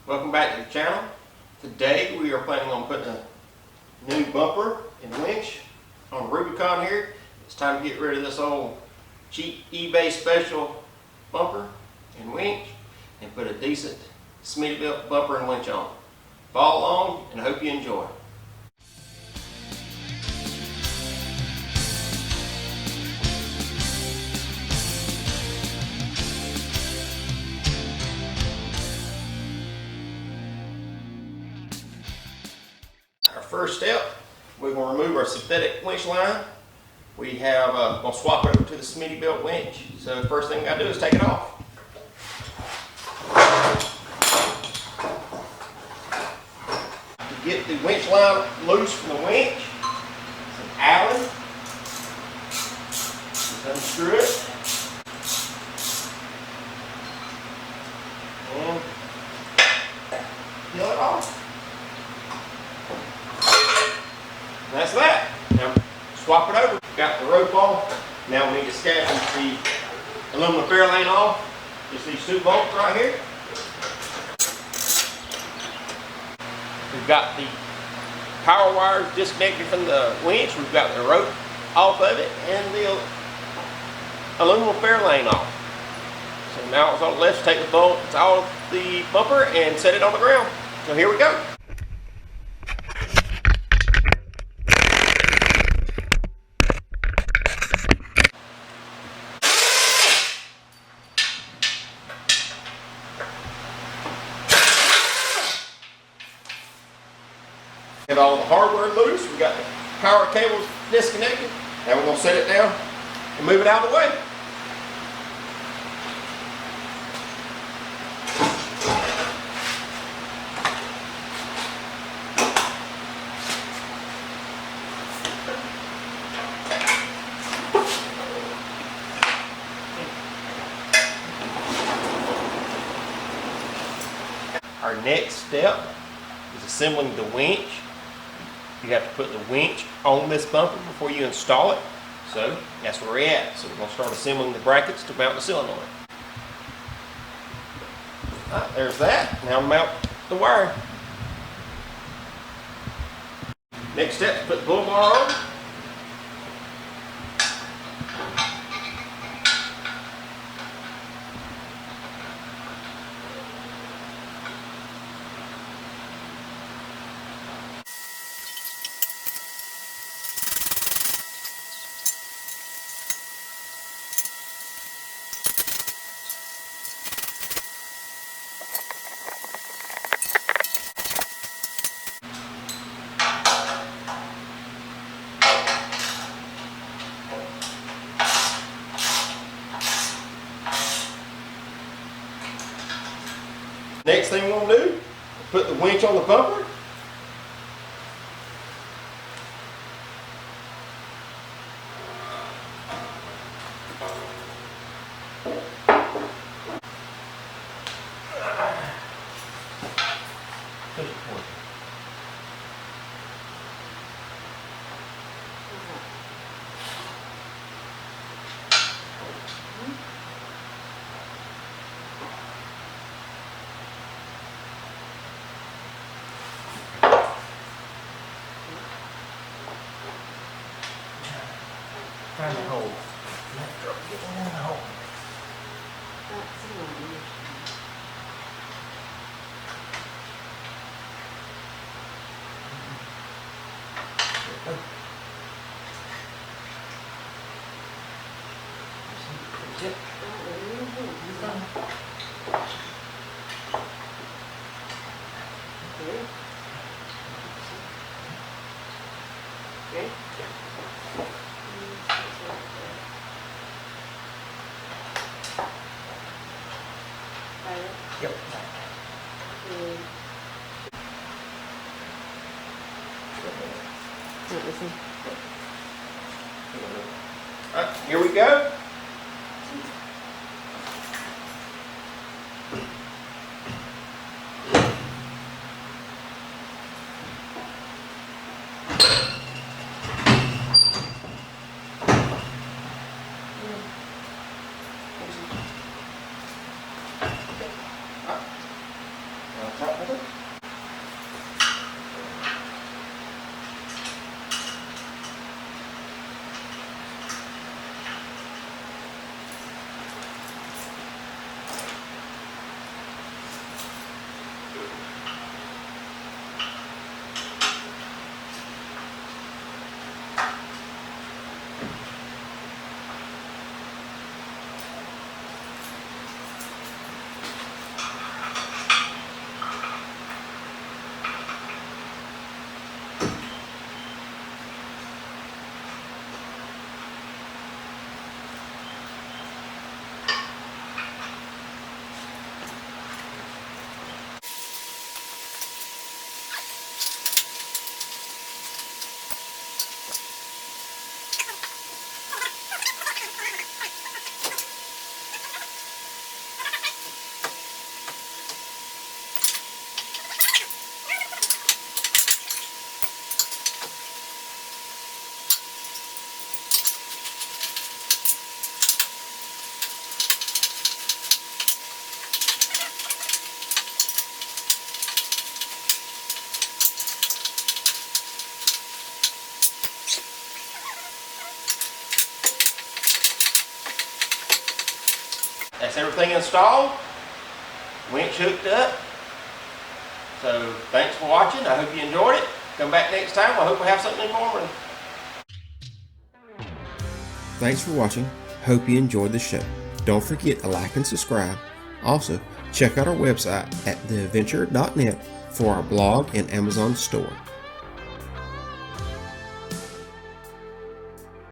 Welcome back to the channel. Today we are planning on putting a new bumper and winch on Rubicon here. It's time to get rid of this old cheap eBay special bumper and winch and put a decent Smittybilt bumper and winch on. Follow along and I hope you enjoy. Our first step, we're going to remove our synthetic winch line. We have going to swap it over to the Smittybilt winch. So the first thing we got to do is take it off. To get the winch line loose from the winch, some Allen. Just unscrew it. And peel it off. And that's that. Now swap it over. Got the rope off. Now we need to scavenge the aluminum fairlane off. Just these two bolts right here. We've got the power wires disconnected from the winch. We've got the rope off of it and the aluminum fairlane off. So now it's all left to take the bolts out of the bumper and set it on the ground. So here we go. Get all the hardware loose. We got the power cables disconnected. Now we're going to set it down and move it out of the way. Our next step is assembling the winch. You have to put the winch on this bumper before you install it. So that's where we're at. So we're going to start assembling the brackets to mount the cylinder. Alright, there's that. Now mount the wire. Next step is put the bull bar on. Next thing we're going to do, put the winch on the bumper. Trying to hold. Getting in the hole. Okay. Yep. Alright, here we go. That's everything installed. Winch hooked up. So thanks for watching. I hope you enjoyed it. Come back next time. I hope we have something informative. Thanks for watching. Hope you enjoyed the show. Don't forget to like and subscribe. Also, check out our website at theadventure.net for our blog and Amazon store.